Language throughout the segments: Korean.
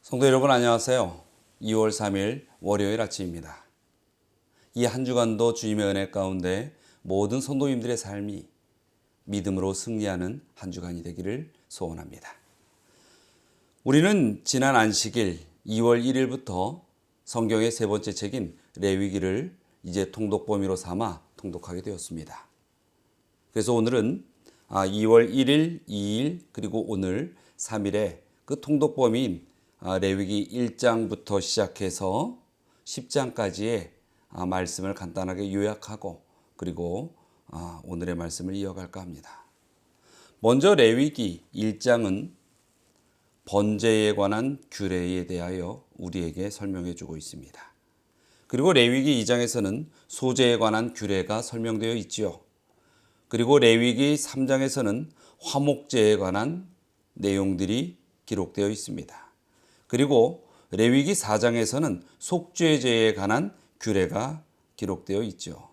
성도 여러분 안녕하세요. 2월 3일 월요일 아침입니다. 이 한 주간도 주님의 은혜 가운데 모든 성도님들의 삶이 믿음으로 승리하는 한 주간이 되기를 소원합니다. 우리는 지난 안식일 2월 1일부터 성경의 세 번째 책인 레위기를 이제 통독 범위로 삼아 통독하게 되었습니다. 그래서 오늘은 2월 1일, 2일 그리고 오늘 3일에 그 통독 범위인 레위기 1장부터 시작해서 10장까지의 말씀을 간단하게 요약하고 그리고 오늘의 말씀을 이어갈까 합니다. 먼저 레위기 1장은 번제에 관한 규례에 대하여 우리에게 설명해 주고 있습니다. 그리고 레위기 2장에서는 소제에 관한 규례가 설명되어 있지요. 그리고 레위기 3장에서는 화목제에 관한 내용들이 기록되어 있습니다. 그리고 레위기 4장에서는 속죄제에 관한 규례가 기록되어 있죠.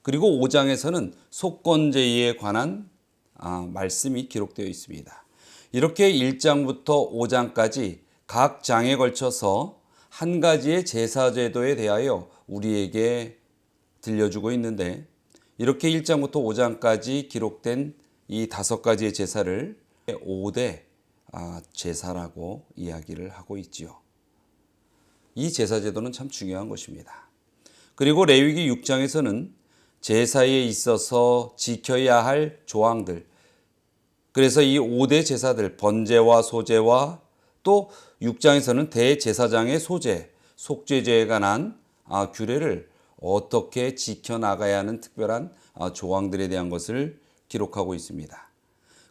그리고 5장에서는 속건제에 관한 말씀이 기록되어 있습니다. 이렇게 1장부터 5장까지 각 장에 걸쳐서 한 가지의 제사제도에 대하여 우리에게 들려주고 있는데 이렇게 1장부터 5장까지 기록된 이 5가지의 제사를 5대 제사라고 이야기를 하고 있지요. 이 제사제도는 참 중요한 것입니다. 그리고 레위기 6장에서는 제사에 있어서 지켜야 할 조항들, 그래서 이 5대 제사들, 번제와 소제와 또 6장에서는 대제사장의 소제, 속죄제에 관한 규례를 어떻게 지켜나가야 하는 특별한 조항들에 대한 것을 기록하고 있습니다.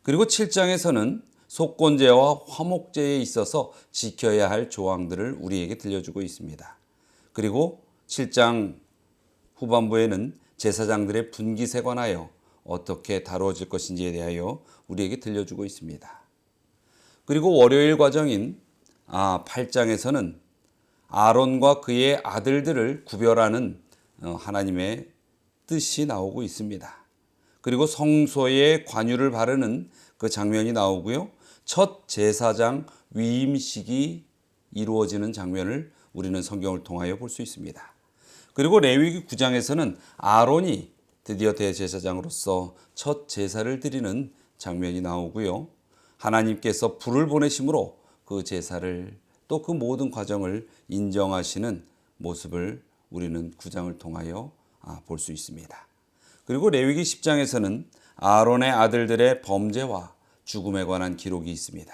그리고 7장에서는 속건제와 화목제에 있어서 지켜야 할 조항들을 우리에게 들려주고 있습니다. 그리고 7장 후반부에는 제사장들의 분깃에 관하여 어떻게 다루어질 것인지에 대하여 우리에게 들려주고 있습니다. 그리고 월요일 과정인 8장에서는 아론과 그의 아들들을 구별하는 하나님의 뜻이 나오고 있습니다. 그리고 성소에 관유를 바르는 그 장면이 나오고요. 첫 제사장 위임식이 이루어지는 장면을 우리는 성경을 통하여 볼 수 있습니다. 그리고 레위기 9장에서는 아론이 드디어 대제사장으로서 첫 제사를 드리는 장면이 나오고요. 하나님께서 불을 보내심으로 그 제사를 또 그 모든 과정을 인정하시는 모습을 우리는 9장을 통하여 볼 수 있습니다. 그리고 레위기 10장에서는 아론의 아들들의 범죄와 죽음에 관한 기록이 있습니다.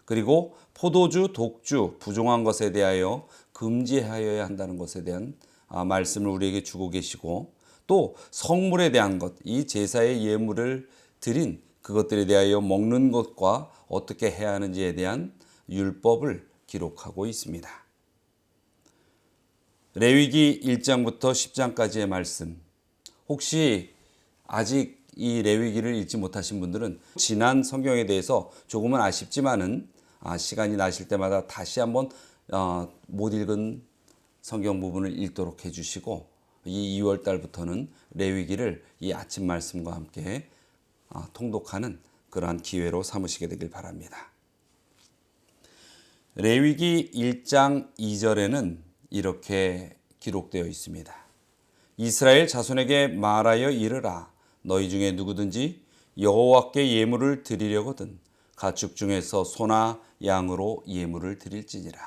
그리고 포도주, 독주, 부정한 것에 대하여 금지하여야 한다는 것에 대한 말씀을 우리에게 주고 계시고 또 성물에 대한 것, 이 제사의 예물을 드린 그것들에 대하여 먹는 것과 어떻게 해야 하는지에 대한 율법을 기록하고 있습니다. 레위기 1장부터 10장까지의 말씀, 혹시 아직 이 레위기를 읽지 못하신 분들은 지난 성경에 대해서 조금은 아쉽지만은 시간이 나실 때마다 다시 한번 못 읽은 성경 부분을 읽도록 해주시고 이 2월 달부터는 레위기를 이 아침 말씀과 함께 통독하는 그러한 기회로 삼으시게 되길 바랍니다. 레위기 1장 2절에는 이렇게 기록되어 있습니다. 이스라엘 자손에게 말하여 이르라. 너희 중에 누구든지 여호와께 예물을 드리려거든 가축 중에서 소나 양으로 예물을 드릴지니라.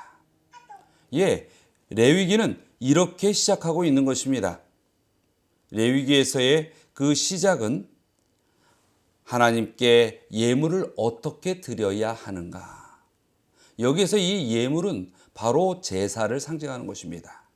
레위기는 이렇게 시작하고 있는 것입니다. 레위기에서의 그 시작은 하나님께 예물을 어떻게 드려야 하는가. 여기에서 이 예물은 바로 제사를 상징하는 것입니다.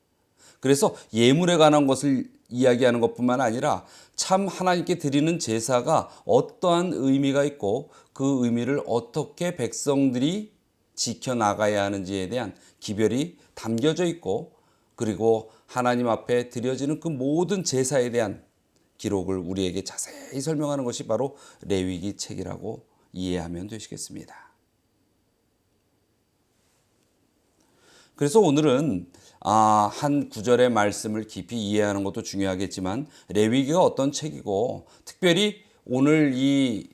그래서 예물에 관한 것을 이야기하는 것뿐만 아니라 참 하나님께 드리는 제사가 어떠한 의미가 있고 그 의미를 어떻게 백성들이 지켜나가야 하는지에 대한 기별이 담겨져 있고 그리고 하나님 앞에 드려지는 그 모든 제사에 대한 기록을 우리에게 자세히 설명하는 것이 바로 레위기 책이라고 이해하면 되시겠습니다. 그래서 오늘은 한 구절의 말씀을 깊이 이해하는 것도 중요하겠지만 레위기가 어떤 책이고 특별히 오늘 이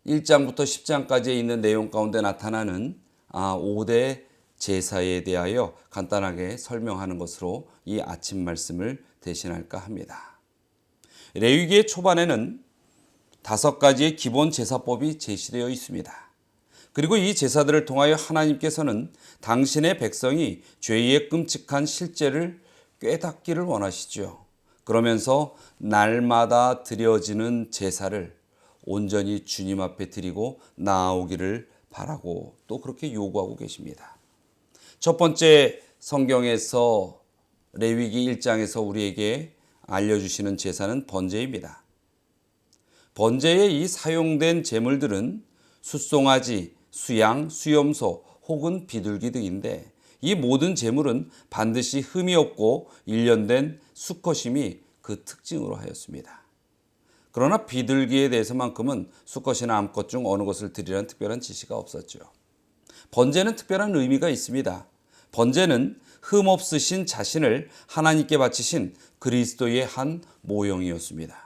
1장부터 10장까지에 있는 내용 가운데 나타나는 5대 제사에 대하여 간단하게 설명하는 것으로 이 아침 말씀을 대신할까 합니다. 레위기의 초반에는 5가지의 기본 제사법이 제시되어 있습니다. 그리고 이 제사들을 통하여 하나님께서는 당신의 백성이 죄의 끔찍한 실제를 깨닫기를 원하시죠. 그러면서 날마다 드려지는 제사를 온전히 주님 앞에 드리고 나아오기를 바라고 또 그렇게 요구하고 계십니다. 첫 번째 성경에서 레위기 1장에서 우리에게 알려주시는 제사는 번제입니다. 번제에 이 사용된 제물들은 숫송아지, 수양, 수염소 혹은 비둘기 등인데 이 모든 제물은 반드시 흠이 없고 일련된 수컷임이 그 특징으로 하였습니다. 그러나 비둘기에 대해서만큼은 수컷이나 암컷 중 어느 것을 드리라는 특별한 지시가 없었죠. 번제는 특별한 의미가 있습니다. 번제는 흠 없으신 자신을 하나님께 바치신 그리스도의 한 모형이었습니다.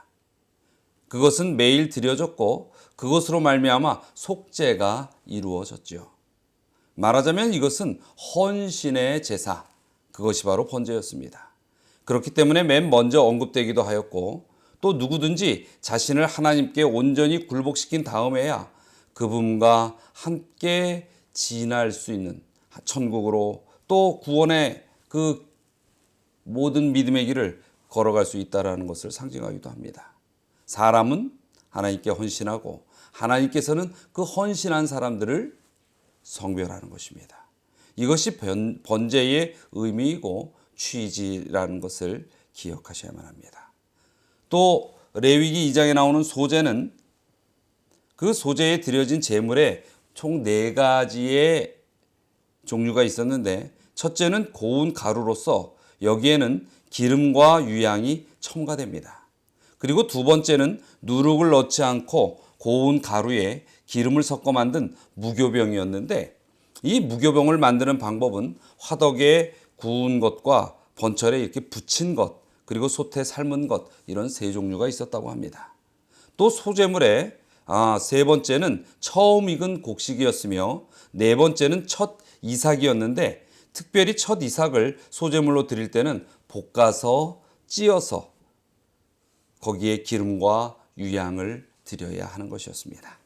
그것은 매일 드려졌고 그것으로 말미암아 속죄가 이루어졌죠. 말하자면 이것은 헌신의 제사, 그것이 바로 번제였습니다. 그렇기 때문에 맨 먼저 언급되기도 하였고 또 누구든지 자신을 하나님께 온전히 굴복시킨 다음에야 그분과 함께 진할 수 있는 천국으로 또 구원의 그 모든 믿음의 길을 걸어갈 수 있다는 것을 상징하기도 합니다. 사람은 하나님께 헌신하고 하나님께서는 그 헌신한 사람들을 성별하는 것입니다. 이것이 번제의 의미이고 취지라는 것을 기억하셔야만 합니다. 또 레위기 2장에 나오는 소제는 그 소제에 드려진 제물에 총 4가지의 종류가 있었는데 첫째는 고운 가루로서 여기에는 기름과 유향이 첨가됩니다. 그리고 두 번째는 누룩을 넣지 않고 고운 가루에 기름을 섞어 만든 무교병이었는데 이 무교병을 만드는 방법은 화덕에 구운 것과 번철에 이렇게 붙인 것 그리고 솥에 삶은 것 이런 3종류가 있었다고 합니다. 또 소제물에 3번째는 처음 익은 곡식이었으며 4번째는 첫 이삭이었는데 특별히 첫 이삭을 소제물로 드릴 때는 볶아서 찧어서 거기에 기름과 유향을 드려야 하는 것이었습니다.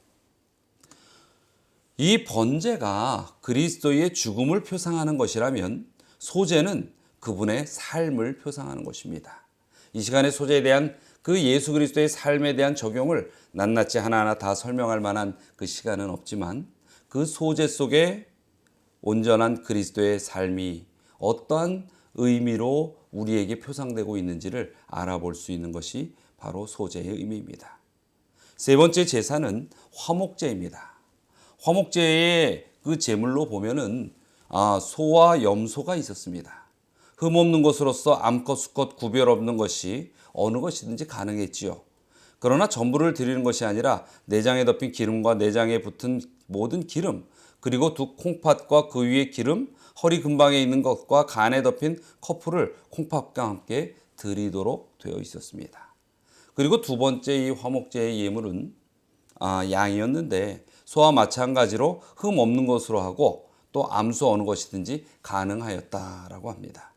이 번제가 그리스도의 죽음을 표상하는 것이라면 소제는 그분의 삶을 표상하는 것입니다. 이 시간에 소제에 대한 그 예수 그리스도의 삶에 대한 적용을 낱낱이 하나하나 다 설명할 만한 그 시간은 없지만 그 소제 속에 온전한 그리스도의 삶이 어떠한 의미로 우리에게 표상되고 있는지를 알아볼 수 있는 것이 바로 소제의 의미입니다. 세 번째 제사는 화목제입니다. 화목제의 그 제물로 보면은 소와 염소가 있었습니다. 흠 없는 것으로서 암컷, 수컷 구별 없는 것이 어느 것이든지 가능했지요. 그러나 전부를 드리는 것이 아니라 내장에 덮인 기름과 내장에 붙은 모든 기름, 그리고 두 콩팥과 그 위에 기름, 허리 근방에 있는 것과 간에 덮인 커프를 콩팥과 함께 드리도록 되어 있었습니다. 그리고 두 번째 이 화목제의 예물은 양이었는데 소와 마찬가지로 흠 없는 것으로 하고 또 암소 어느 것이든지 가능하였다라고 합니다.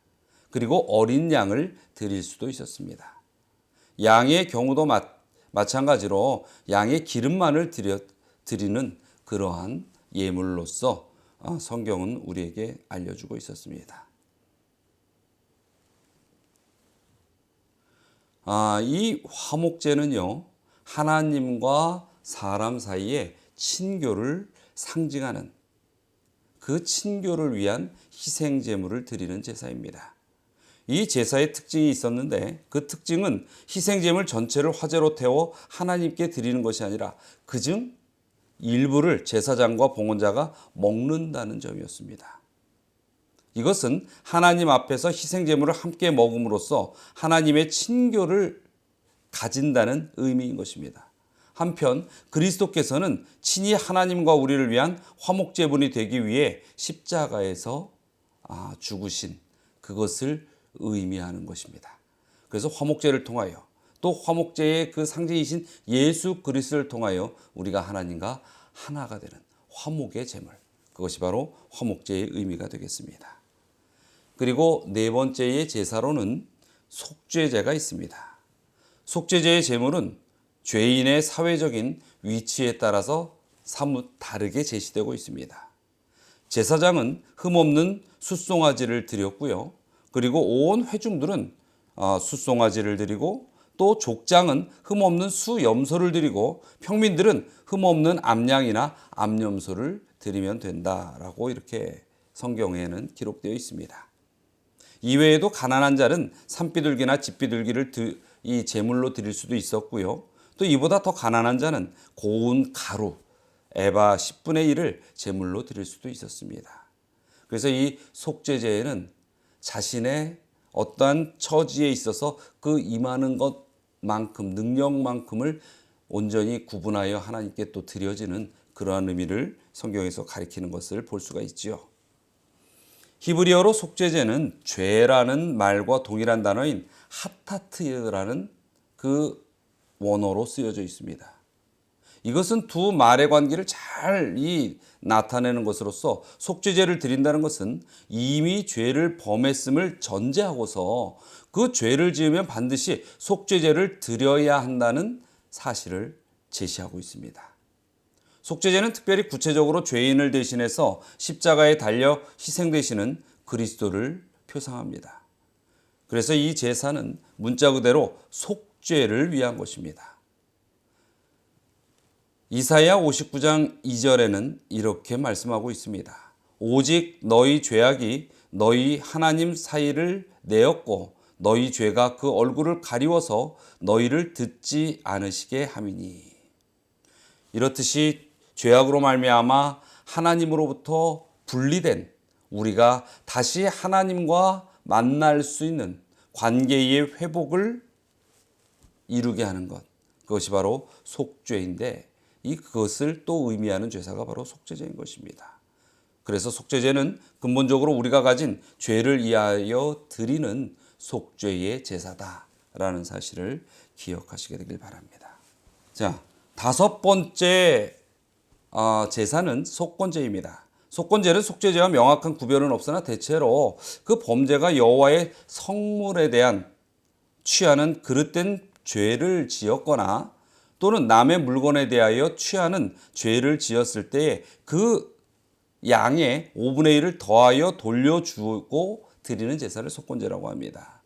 그리고 어린 양을 드릴 수도 있었습니다. 양의 경우도 마찬가지로 양의 기름만을 드리는 그러한 예물로서 성경은 우리에게 알려주고 있었습니다. 이 화목제는요, 하나님과 사람 사이의 친교를 상징하는 그 친교를 위한 희생제물을 드리는 제사입니다. 이 제사의 특징이 있었는데 그 특징은 희생제물 전체를 화제로 태워 하나님께 드리는 것이 아니라 그중 일부를 제사장과 봉헌자가 먹는다는 점이었습니다. 이것은 하나님 앞에서 희생제물을 함께 먹음으로써 하나님의 친교를 가진다는 의미인 것입니다. 한편 그리스도께서는 친히 하나님과 우리를 위한 화목제물이 되기 위해 십자가에서 죽으신 그것을 의미하는 것입니다. 그래서 화목제를 통하여 또 화목제의 그 상징이신 예수 그리스도를 통하여 우리가 하나님과 하나가 되는 화목의 제물, 그것이 바로 화목제의 의미가 되겠습니다. 그리고 네 번째의 제사로는 속죄제가 있습니다. 속죄제의 제물은 죄인의 사회적인 위치에 따라서 사뭇 다르게 제시되고 있습니다. 제사장은 흠없는 숫송아지를 드렸고요. 그리고 온 회중들은 숫송아지를 드리고 또 족장은 흠없는 수염소를 드리고 평민들은 흠없는 암양이나 암염소를 드리면 된다라고 이렇게 성경에는 기록되어 있습니다. 이외에도 가난한 자는 산비둘기나 집비둘기를 이 제물로 드릴 수도 있었고요. 또 이보다 더 가난한 자는 고운 가루, 에바 10분의 1을 제물로 드릴 수도 있었습니다. 그래서 이 속죄제에는 자신의 어떠한 처지에 있어서 그 임하는 것만큼, 능력만큼을 온전히 구분하여 하나님께 또 드려지는 그러한 의미를 성경에서 가리키는 것을 볼 수가 있지요. 히브리어로 속죄제는 죄라는 말과 동일한 단어인 하타트라는 그 원어로 쓰여져 있습니다. 이것은 두 말의 관계를 잘 나타내는 것으로서 속죄제를 드린다는 것은 이미 죄를 범했음을 전제하고서 그 죄를 지으면 반드시 속죄제를 드려야 한다는 사실을 제시하고 있습니다. 속죄제는 특별히 구체적으로 죄인을 대신해서 십자가에 달려 희생되시는 그리스도를 표상합니다. 그래서 이 제사는 문자 그대로 속죄를 위한 것입니다. 이사야 59장 2절에는 이렇게 말씀하고 있습니다. 오직 너희 죄악이 너희 하나님 사이를 내었고 너희 죄가 그 얼굴을 가리워서 너희를 듣지 않으시게 함이니. 이렇듯이 죄악으로 말미암아 하나님으로부터 분리된 우리가 다시 하나님과 만날 수 있는 관계의 회복을 이루게 하는 것, 그것이 바로 속죄인데 그것을 또 의미하는 제사가 바로 속죄제인 것입니다. 그래서 속죄제는 근본적으로 우리가 가진 죄를 위하여 드리는 속죄의 제사다라는 사실을 기억하시게 되길 바랍니다. 자, 다섯 번째 제사는 속건제입니다. 속건제는 속죄제와 명확한 구별은 없으나 대체로 그 범죄가 여호와의 성물에 대한 취하는 그릇된 죄를 지었거나 또는 남의 물건에 대하여 취하는 죄를 지었을 때에 그 양의 5분의 1을 더하여 돌려주고 드리는 제사를 속건제라고 합니다.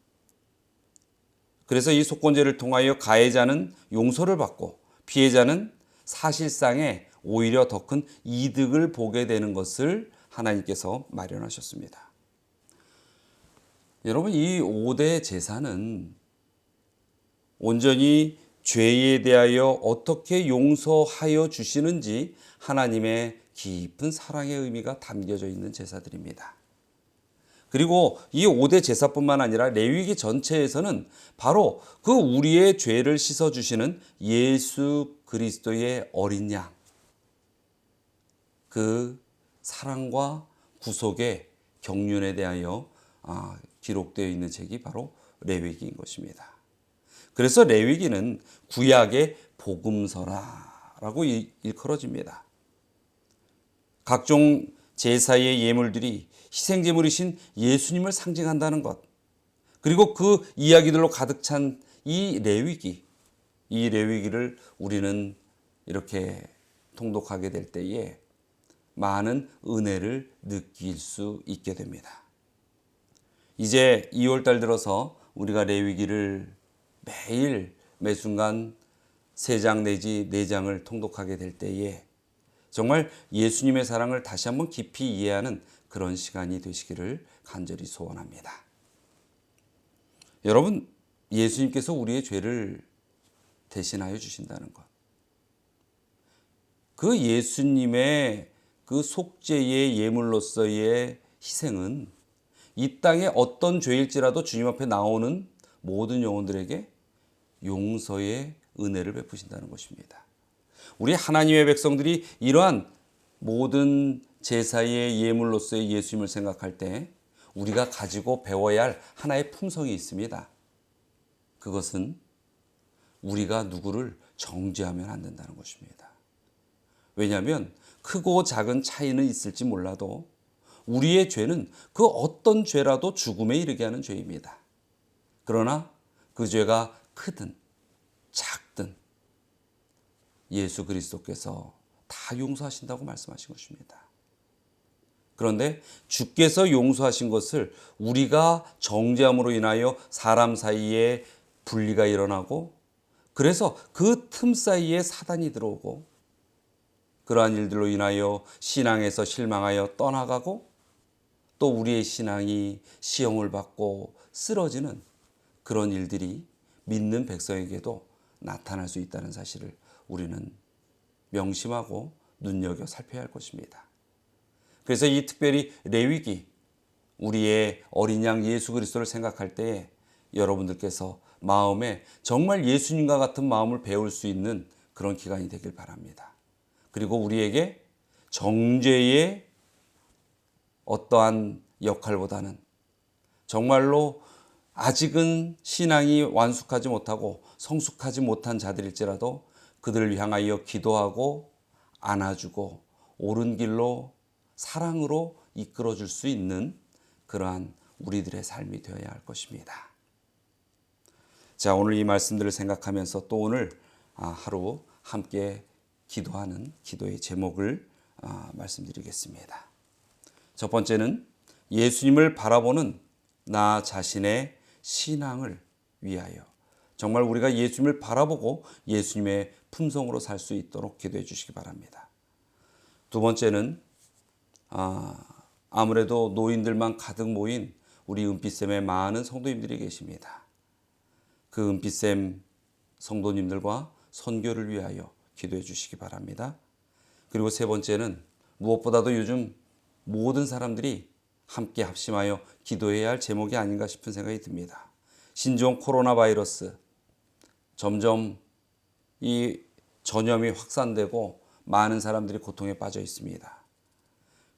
그래서 이 속건제를 통하여 가해자는 용서를 받고 피해자는 사실상에 오히려 더 큰 이득을 보게 되는 것을 하나님께서 마련하셨습니다. 여러분, 이 5대 제사는 온전히 죄에 대하여 어떻게 용서하여 주시는지 하나님의 깊은 사랑의 의미가 담겨져 있는 제사들입니다. 그리고 이 5대 제사뿐만 아니라 레위기 전체에서는 바로 그 우리의 죄를 씻어주시는 예수 그리스도의 어린 양, 그 사랑과 구속의 경륜에 대하여 기록되어 있는 책이 바로 레위기인 것입니다. 그래서 레위기는 구약의 복음서라고 일컬어집니다. 각종 제사의 예물들이 희생제물이신 예수님을 상징한다는 것, 그리고 그 이야기들로 가득 찬 이 레위기를 우리는 이렇게 통독하게 될 때에 많은 은혜를 느낄 수 있게 됩니다. 이제 2월달 들어서 우리가 레위기를 매일 매순간 3장 내지 4장을 통독하게 될 때에 정말 예수님의 사랑을 다시 한번 깊이 이해하는 그런 시간이 되시기를 간절히 소원합니다. 여러분, 예수님께서 우리의 죄를 대신하여 주신다는 것, 그 예수님의 그 속죄의 예물로서의 희생은 이 땅의 어떤 죄일지라도 주님 앞에 나오는 모든 영혼들에게 용서의 은혜를 베푸신다는 것입니다. 우리 하나님의 백성들이 이러한 모든 제사의 예물로서의 예수님을 생각할 때 우리가 가지고 배워야 할 하나의 품성이 있습니다. 그것은 우리가 누구를 정죄하면 안 된다는 것입니다. 왜냐하면 크고 작은 차이는 있을지 몰라도 우리의 죄는 그 어떤 죄라도 죽음에 이르게 하는 죄입니다. 그러나 그 죄가 크든 작든 예수 그리스도께서 다 용서하신다고 말씀하신 것입니다. 그런데 주께서 용서하신 것을 우리가 정죄함으로 인하여 사람 사이에 분리가 일어나고, 그래서 그 틈 사이에 사단이 들어오고, 그러한 일들로 인하여 신앙에서 실망하여 떠나가고, 또 우리의 신앙이 시험을 받고 쓰러지는 그런 일들이 믿는 백성에게도 나타날 수 있다는 사실을 우리는 명심하고 눈여겨 살펴야 할 것입니다. 그래서 이 특별히 레위기, 우리의 어린 양 예수 그리스도를 생각할 때에 여러분들께서 마음에 정말 예수님과 같은 마음을 배울 수 있는 그런 기간이 되길 바랍니다. 그리고 우리에게 정죄의 어떠한 역할보다는 정말로 아직은 신앙이 완숙하지 못하고 성숙하지 못한 자들일지라도 그들을 향하여 기도하고 안아주고 옳은 길로 사랑으로 이끌어줄 수 있는 그러한 우리들의 삶이 되어야 할 것입니다. 자, 오늘 이 말씀들을 생각하면서 또 오늘 하루 함께 기도하는 기도의 제목을 말씀드리겠습니다. 첫 번째는 예수님을 바라보는 나 자신의 신앙을 위하여. 정말 우리가 예수님을 바라보고 예수님의 품성으로 살 수 있도록 기도해 주시기 바랍니다. 두 번째는 아무래도 노인들만 가득 모인 우리 은빛샘에 많은 성도님들이 계십니다. 그 은빛샘 성도님들과 선교를 위하여 기도해 주시기 바랍니다. 그리고 세 번째는 무엇보다도 요즘 모든 사람들이 함께 합심하여 기도해야 할 제목이 아닌가 싶은 생각이 듭니다. 신종 코로나 바이러스, 점점 이 전염이 확산되고 많은 사람들이 고통에 빠져 있습니다.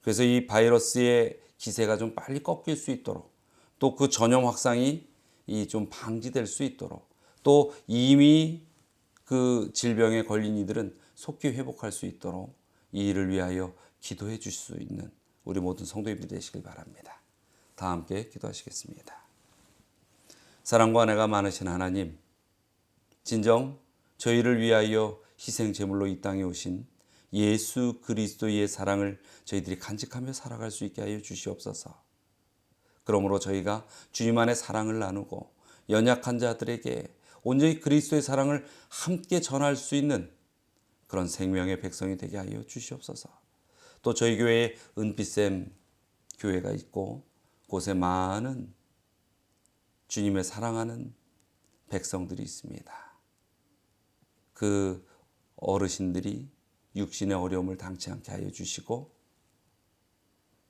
그래서 이 바이러스의 기세가 좀 빨리 꺾일 수 있도록, 또 그 전염 확산이 좀 방지될 수 있도록, 또 이미 그 질병에 걸린 이들은 속히 회복할 수 있도록 이 일을 위하여 기도해 주실 수 있는 우리 모든 성도님들이 되시길 바랍니다. 다 함께 기도하시겠습니다. 사랑과 은혜가 많으신 하나님, 진정 저희를 위하여 희생 제물로 이 땅에 오신 예수 그리스도의 사랑을 저희들이 간직하며 살아갈 수 있게 하여 주시옵소서. 그러므로 저희가 주님 안에 사랑을 나누고 연약한 자들에게 온전히 그리스도의 사랑을 함께 전할 수 있는 그런 생명의 백성이 되게 하여 주시옵소서. 또 저희 교회에 은빛샘 교회가 있고 곳에 많은 주님의 사랑하는 백성들이 있습니다. 그 어르신들이 육신의 어려움을 당치 않게 하여 주시고,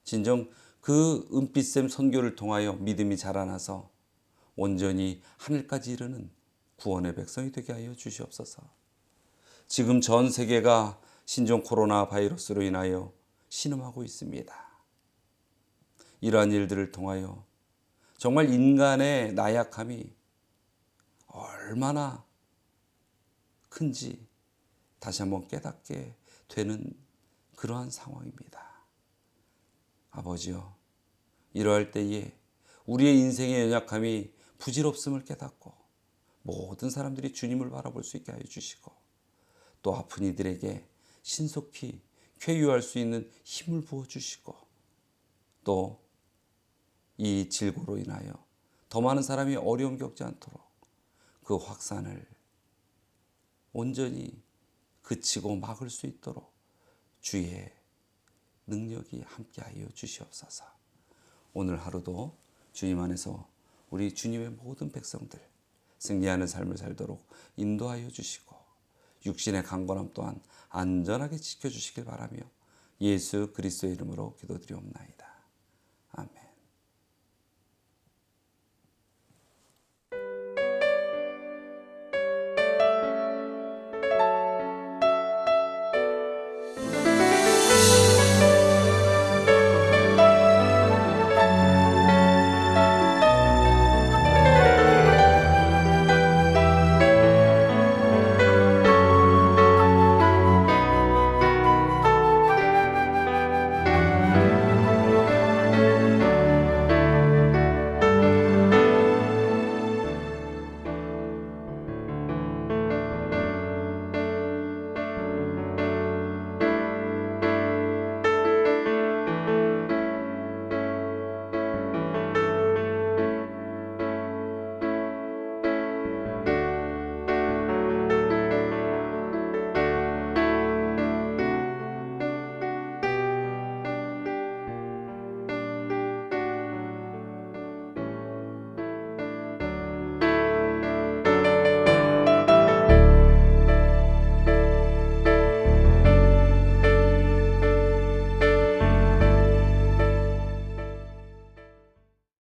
진정 그 은빛샘 선교를 통하여 믿음이 자라나서 온전히 하늘까지 이르는 구원의 백성이 되게 하여 주시옵소서. 지금 전 세계가 신종 코로나 바이러스로 인하여 신음하고 있습니다. 이러한 일들을 통하여 정말 인간의 나약함이 얼마나 큰지 다시 한번 깨닫게 되는 그러한 상황입니다. 아버지여, 이러할 때에 우리의 인생의 연약함이 부질없음을 깨닫고 모든 사람들이 주님을 바라볼 수 있게 하여 주시고, 또 아픈 이들에게 신속히 쾌유할 수 있는 힘을 부어주시고, 또 이 질고로 인하여 더 많은 사람이 어려움 겪지 않도록 그 확산을 온전히 그치고 막을 수 있도록 주의 능력이 함께하여 주시옵소서. 오늘 하루도 주님 안에서 우리 주님의 모든 백성들 승리하는 삶을 살도록 인도하여 주시고, 육신의 강건함 또한 안전하게 지켜주시길 바라며 예수 그리스도의 이름으로 기도드리옵나이다.